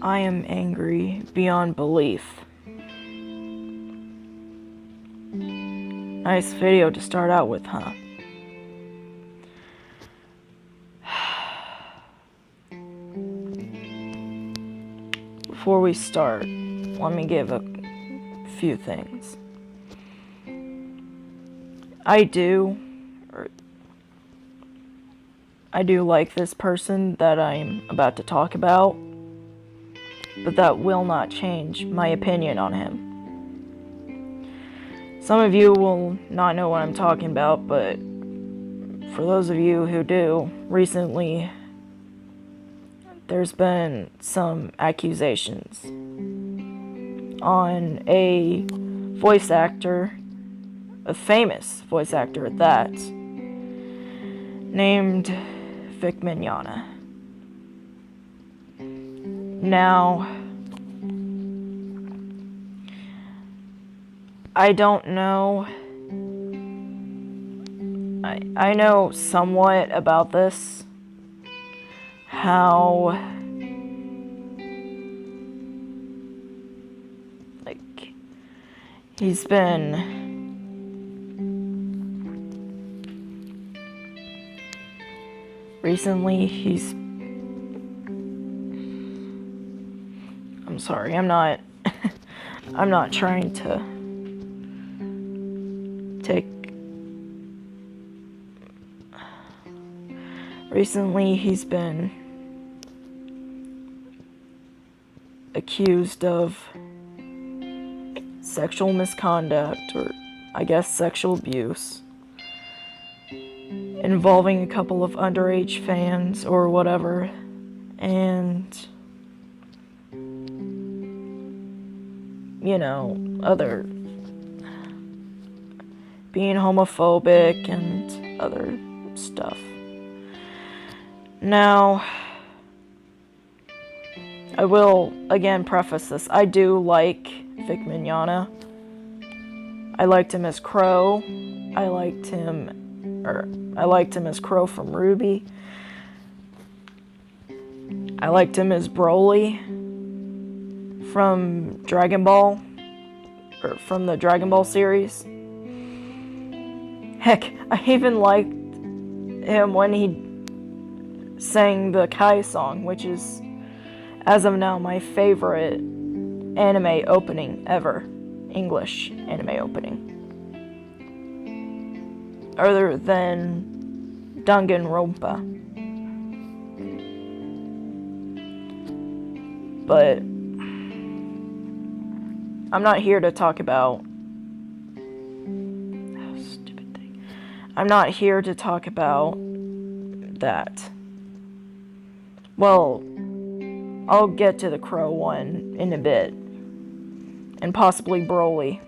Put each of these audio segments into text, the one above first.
I am angry beyond belief. Nice video to start out with, huh? Before we start, let me give a few things. I do like this person that I'm about to talk about, but that will not change my opinion on him. Some of you will not know what I'm talking about, but for those of you who do, recently there's been some accusations on a voice actor, a famous voice actor at that, named Vic Mignogna. Now, I don't know. I know somewhat about this. How, he's been recently, I'm sorry, I'm not trying to take. Recently, he's been accused of sexual misconduct, or I guess sexual abuse, involving a couple of underage fans or whatever, and other being homophobic and other stuff. Now, I will again preface this. I do like Vic Mignogna. I liked him as Crow. I liked him as Crow from Ruby. I liked him as Broly from Dragon Ball, or from the Dragon Ball series. Heck, I even liked him when he sang the Kai song, which is, as of now, my favorite anime opening ever. English anime opening. Other than Danganronpa. But I'm not here to talk about... stupid thing. I'm not here to talk about that. Well, I'll get to the Crow one in a bit. And possibly Broly.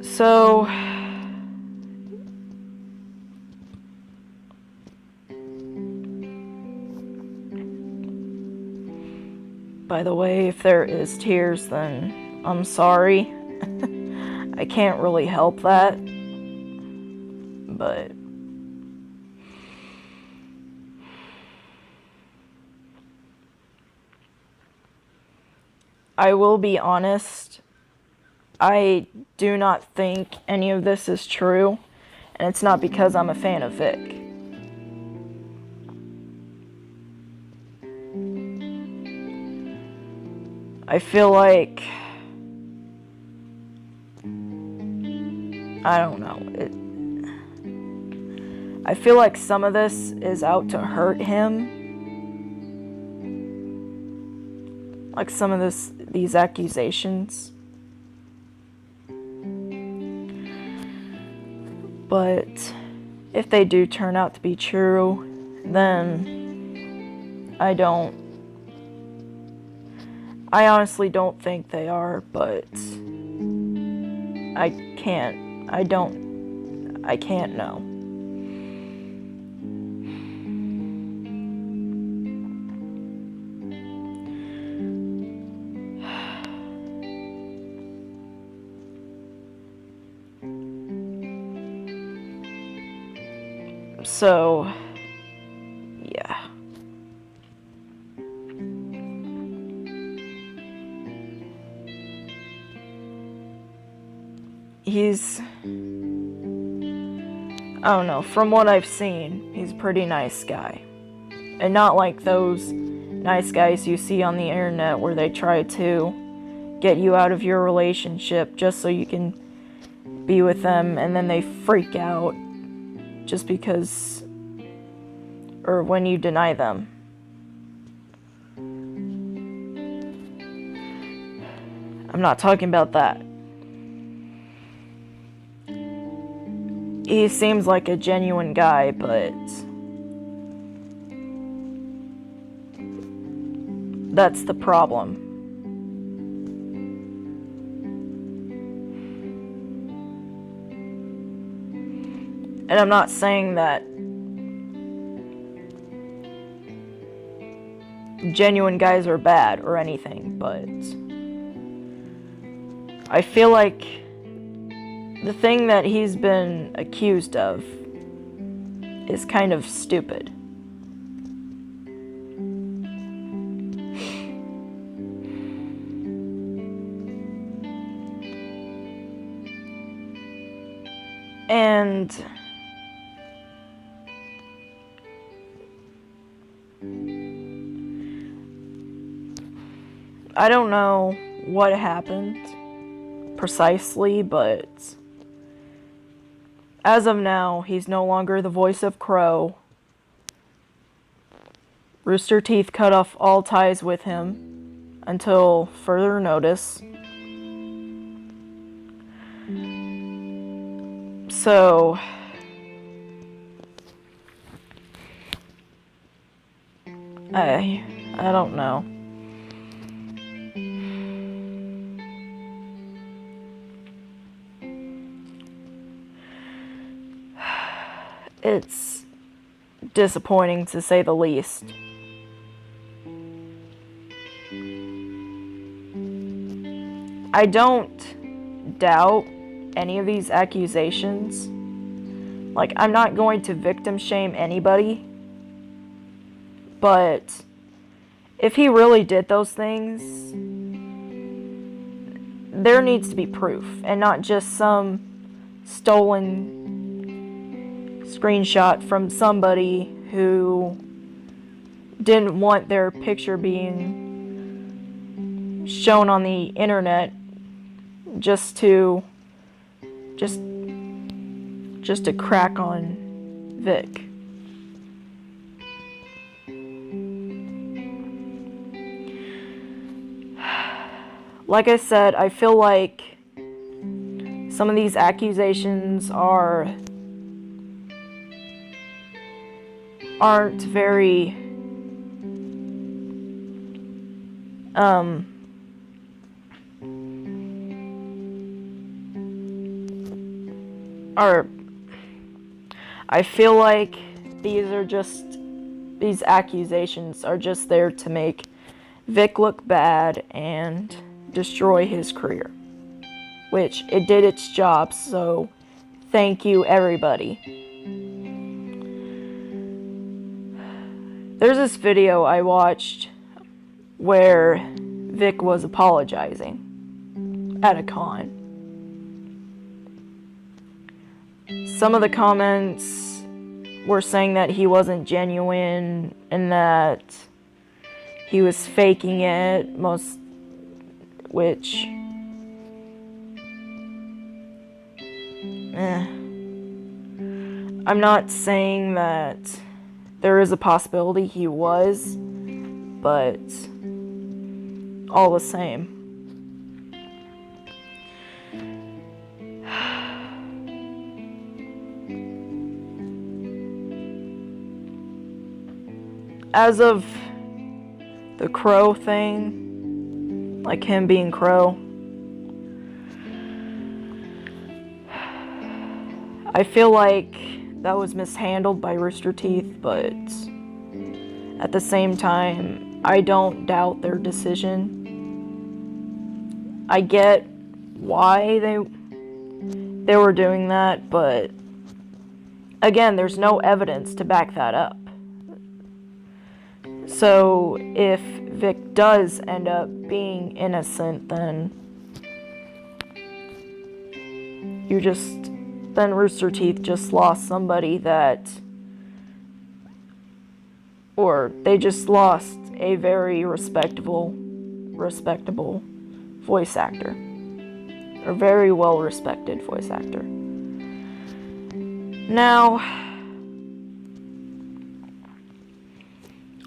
So, by the way, if there is tears, then I'm sorry. I can't really help that. But I will be honest, I do not think any of this is true, and it's not because I'm a fan of Vic. I feel like, I don't know, I feel like some of this is out to hurt him. Like some of these accusations. But if they do turn out to be true, then I honestly don't think they are, but I can't know. So, yeah. he's, I don't know, from what I've seen, he's a pretty nice guy. And not like those nice guys you see on the internet where they try to get you out of your relationship just so you can be with them, and then they freak out just because, or when you deny them. I'm not talking about that. He seems like a genuine guy, but that's the problem. And I'm not saying that genuine guys are bad or anything, but I feel like the thing that he's been accused of is kind of stupid. And I don't know what happened precisely, but as of now, he's no longer the voice of Crow. Rooster Teeth cut off all ties with him until further notice. So I don't know. It's disappointing to say the least. I don't doubt any of these accusations. Like, I'm not going to victim shame anybody. But if he really did those things, there needs to be proof, and not just some stolen screenshot from somebody who didn't want their picture being shown on the internet just to crack on Vic. Like I said, I feel like some of these accusations aren't very I feel like these accusations are just there to make Vic look bad and destroy his career, which it did its job, so thank you everybody. There's this video I watched where Vic was apologizing at a con. Some of the comments were saying that he wasn't genuine and that he was faking it, which I'm not saying that there is a possibility he was, but all the same. As of the Crow thing, like him being Crow, I feel like that was mishandled by Rooster Teeth, but at the same time, I don't doubt their decision. I get why they were doing that, but again, there's no evidence to back that up. So if Vic does end up being innocent, then then Rooster Teeth just lost somebody they just lost a very respectable voice actor. A very well respected voice actor. Now,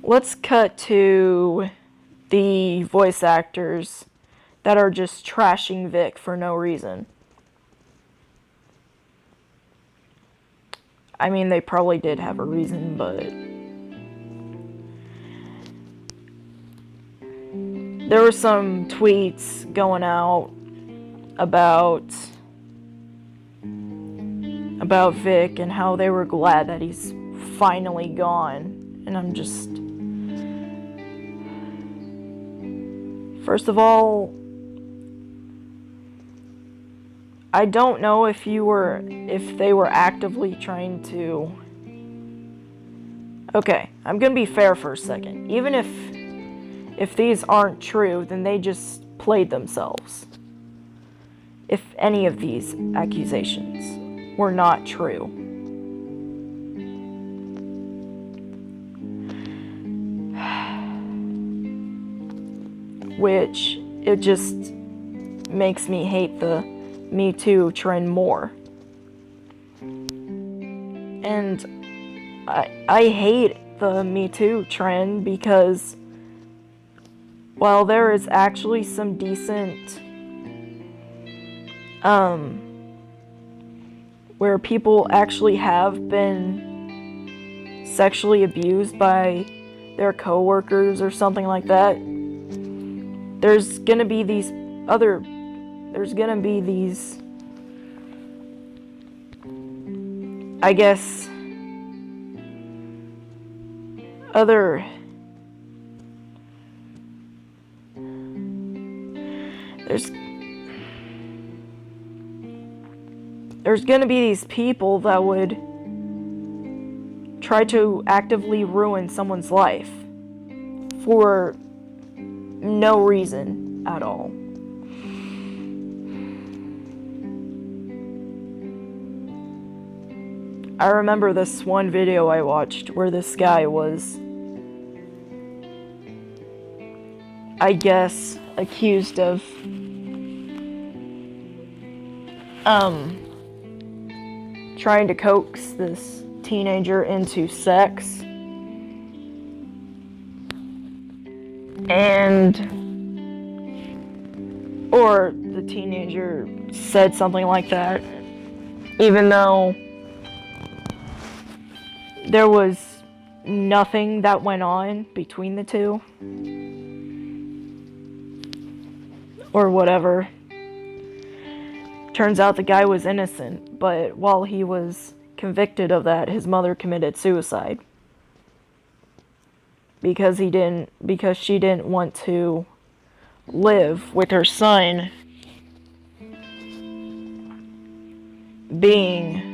let's cut to the voice actors that are just trashing Vic for no reason. I mean, they probably did have a reason, but there were some tweets going out about Vic and how they were glad that he's finally gone. And I'm just... First of all, I don't know if they were actively trying to... Okay, I'm gonna be fair for a second. Even if these aren't true, then they just played themselves. If any of these accusations were not true. Which, it just makes me hate the Me Too trend more. And I hate the Me Too trend because while there is actually some decent where people actually have been sexually abused by their coworkers or something like that, there's gonna be these I guess there's gonna be these people that would try to actively ruin someone's life for no reason at all. I remember this one video I watched where this guy was, I guess, accused of trying to coax this teenager into sex. Or the teenager said something like that, even though there was nothing that went on between the two. Or whatever. Turns out the guy was innocent, but while he was convicted of that, his mother committed suicide. Because she didn't want to live with her son being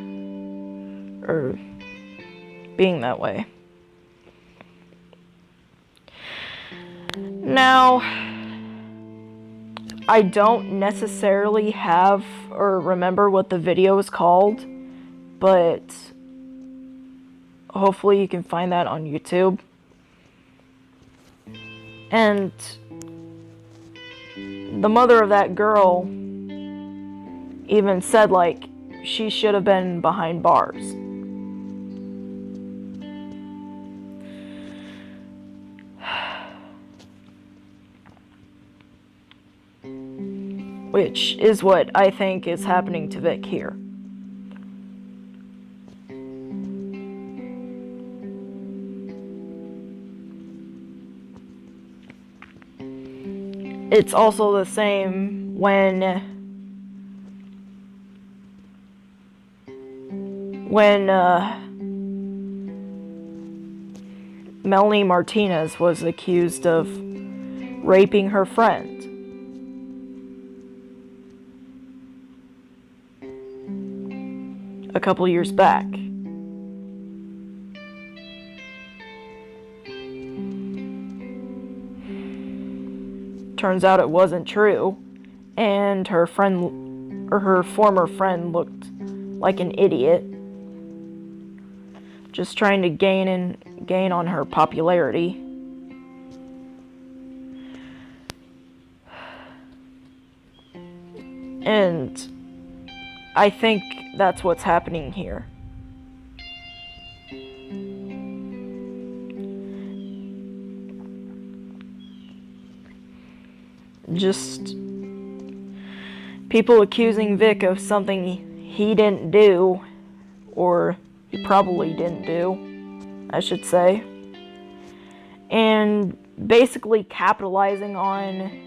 that way. Now, I don't necessarily have or remember what the video is called, but hopefully you can find that on YouTube. And the mother of that girl even said, like, she should have been behind bars. Which is what I think is happening to Vic here. It's also the same when Melanie Martinez was accused of raping her friend. A couple years back. Turns out it wasn't true, and her friend or her former friend looked like an idiot, just trying to gain on her popularity. And I think that's what's happening here. Just people accusing Vic of something he didn't do, or he probably didn't do, I should say. And basically capitalizing on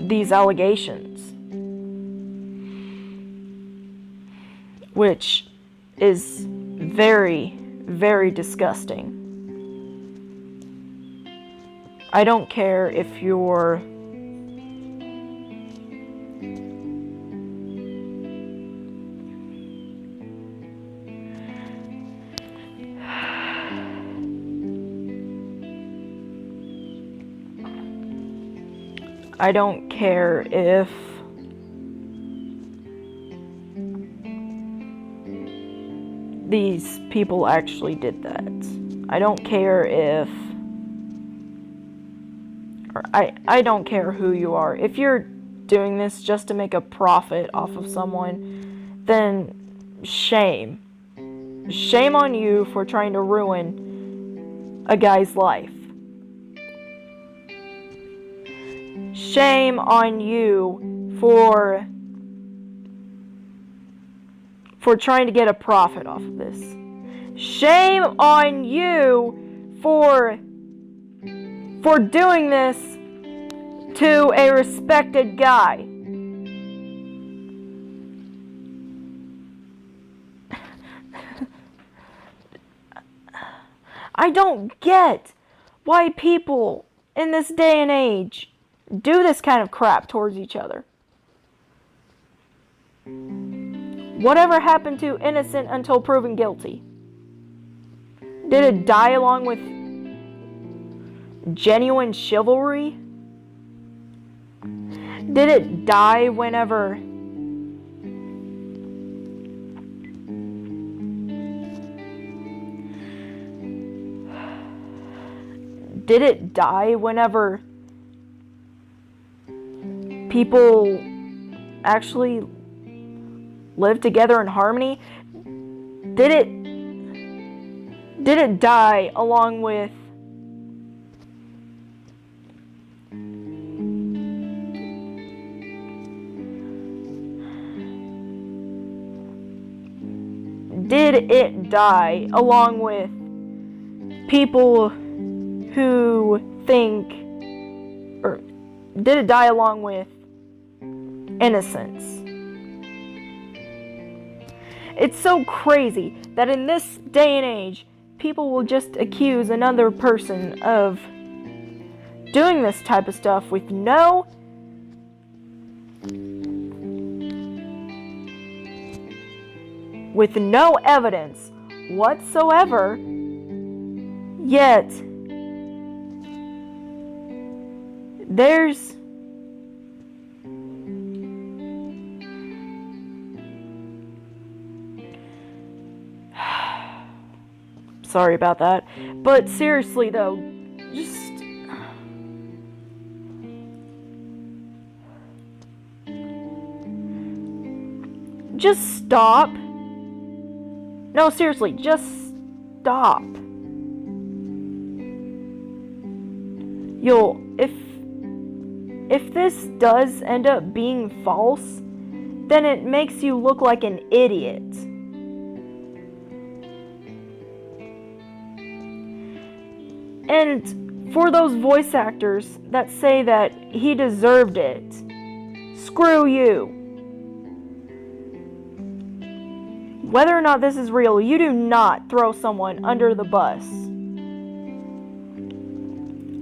these allegations, which is very, very disgusting. I don't care if you're I don't care if these people actually did that. I don't care if... I don't care who you are. If you're doing this just to make a profit off of someone, then shame. Shame on you for trying to ruin a guy's life. Shame on you for trying to get a profit off of this. Shame on you for doing this to a respected guy. I don't get why people in this day and age do this kind of crap towards each other. Whatever happened to innocent until proven guilty? Did it die along with genuine chivalry? Did it die whenever people actually live together in harmony? Did it die along with people who think, or did it die along with innocence? It's so crazy that in this day and age, people will just accuse another person of doing this type of stuff with no evidence whatsoever, yet there's sorry about that, but seriously though, just stop. No, seriously, just stop. If this does end up being false, then it makes you look like an idiot. And for those voice actors that say that he deserved it, screw you. Whether or not this is real, you do not throw someone under the bus.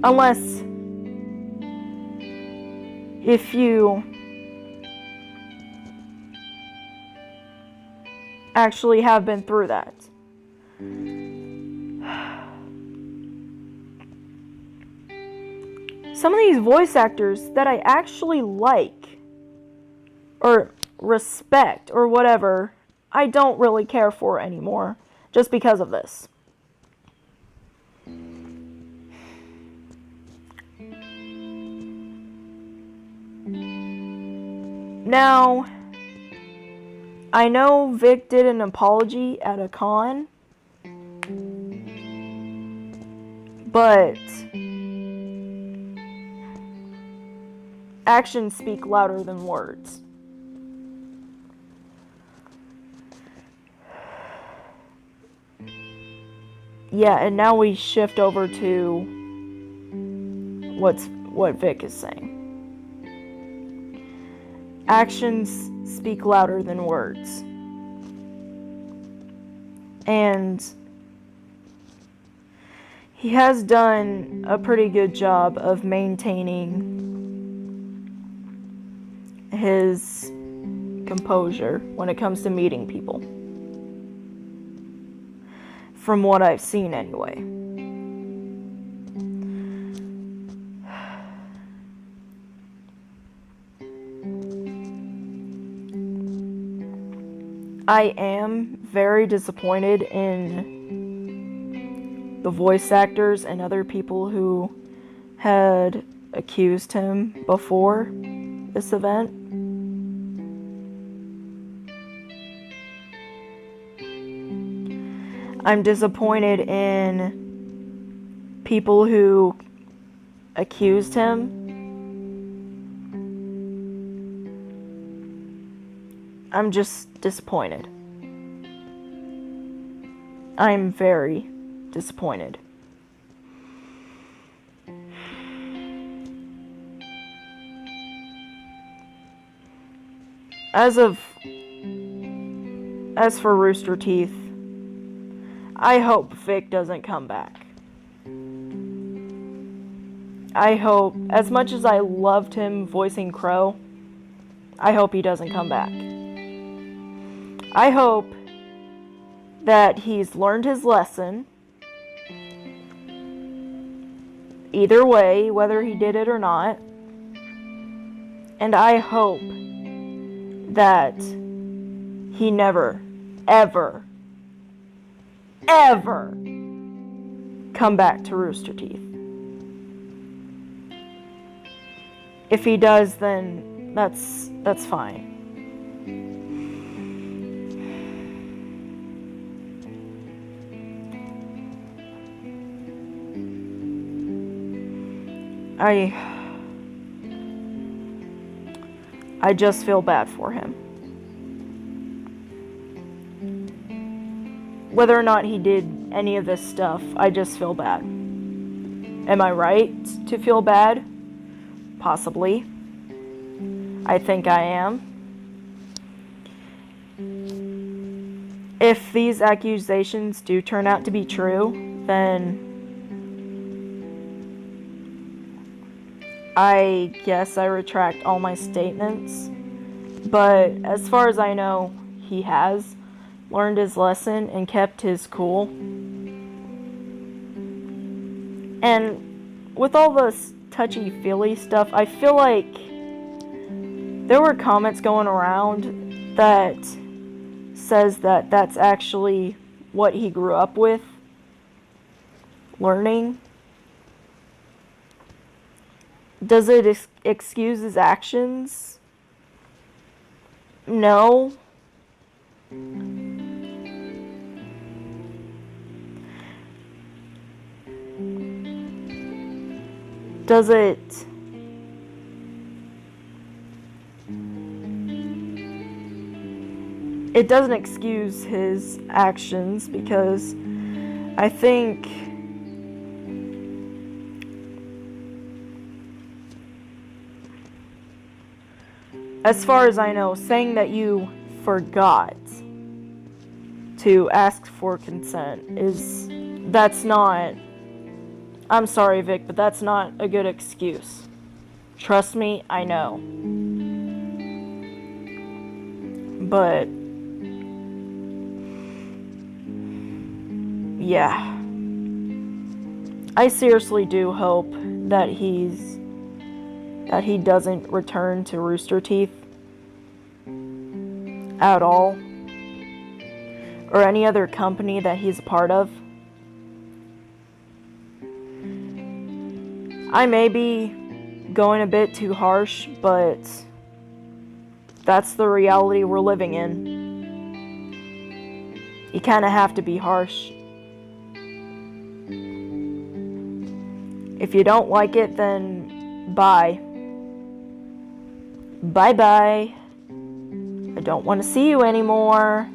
Unless if you actually have been through that. some of these voice actors that I actually like or respect or whatever, I don't really care for anymore just because of this. Now, I know Vic did an apology at a con, but actions speak louder than words. Yeah, and now we shift over to what Vic is saying. Actions speak louder than words. And he has done a pretty good job of maintaining his composure when it comes to meeting people. From what I've seen anyway. I am very disappointed in the voice actors and other people who had accused him before this event. I'm disappointed in people who accused him. I'm just disappointed. I'm very disappointed. As for Rooster Teeth, I hope Vic doesn't come back. I hope, as much as I loved him voicing Crow, I hope he doesn't come back. I hope that he's learned his lesson. Either way, whether he did it or not. And I hope that he never, ever, ever come back to Rooster Teeth. If he does, then that's fine. I just feel bad for him. Whether or not he did any of this stuff, I just feel bad. Am I right to feel bad? Possibly. I think I am. If these accusations do turn out to be true, then I guess I retract all my statements. But as far as I know, he has learned his lesson and kept his cool. And with all this touchy-feely stuff, I feel like there were comments going around that says that that's actually what he grew up with, learning. Does it excuse his actions? No. Does it it doesn't excuse his actions, because I think as far as I know, saying that you forgot to ask for consent that's not, I'm sorry, Vic, but that's not a good excuse. Trust me, I know. But yeah, I seriously do hope that he's that he doesn't return to Rooster Teeth at all, or any other company that he's a part of. I may be going a bit too harsh, but that's the reality we're living in. You kind of have to be harsh. If you don't like it, then bye. Bye-bye. I don't want to see you anymore.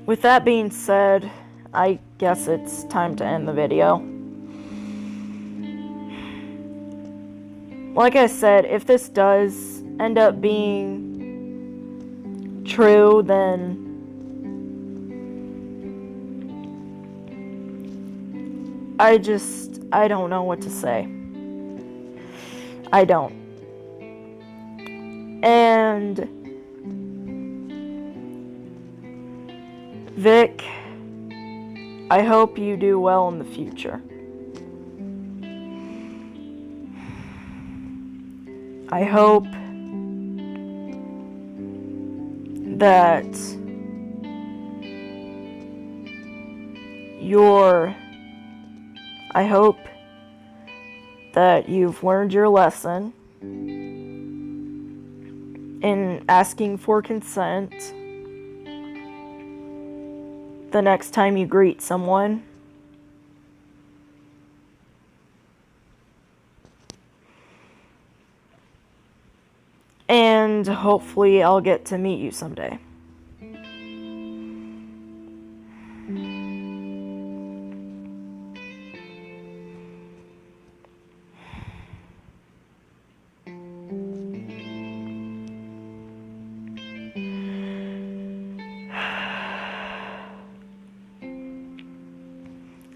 With that being said, I guess it's time to end the video. Like I said, if this does end up being true, then I don't know what to say. I don't. And Vic, I hope you do well in the future. I hope that you've learned your lesson in asking for consent the next time you greet someone. And hopefully I'll get to meet you someday.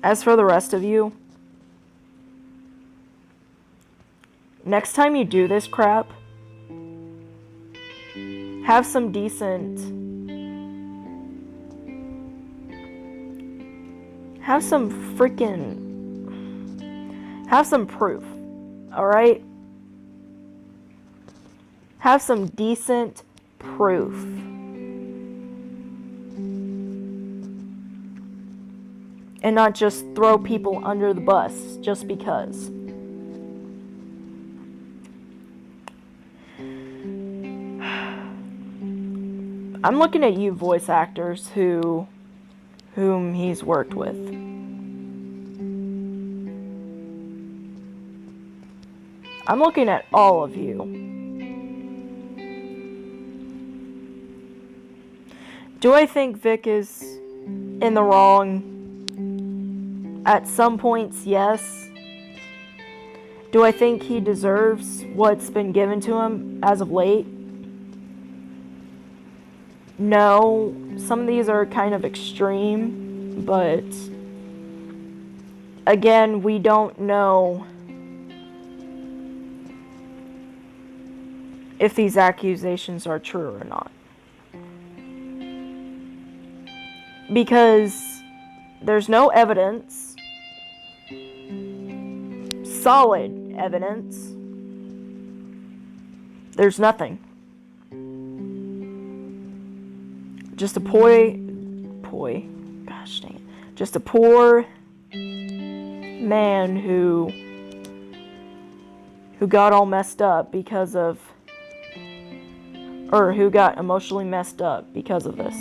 As for the rest of you, next time you do this crap, have some proof, alright? Have some decent proof. And not just throw people under the bus just because. I'm looking at you voice actors whom he's worked with. I'm looking at all of you. Do I think Vic is in the wrong? At some points, yes. Do I think he deserves what's been given to him as of late? No. Some of these are kind of extreme, but again, we don't know if these accusations are true or not. Because there's no evidence. Solid evidence. There's nothing. Just a gosh dang it. Just a poor man who got all messed up because of, or who got emotionally messed up because of this.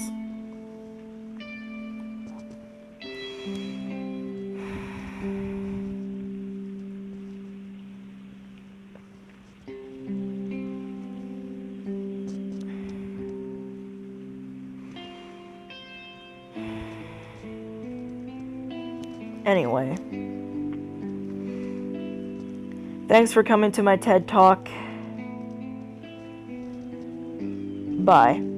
Anyway, thanks for coming to my TED Talk. Bye.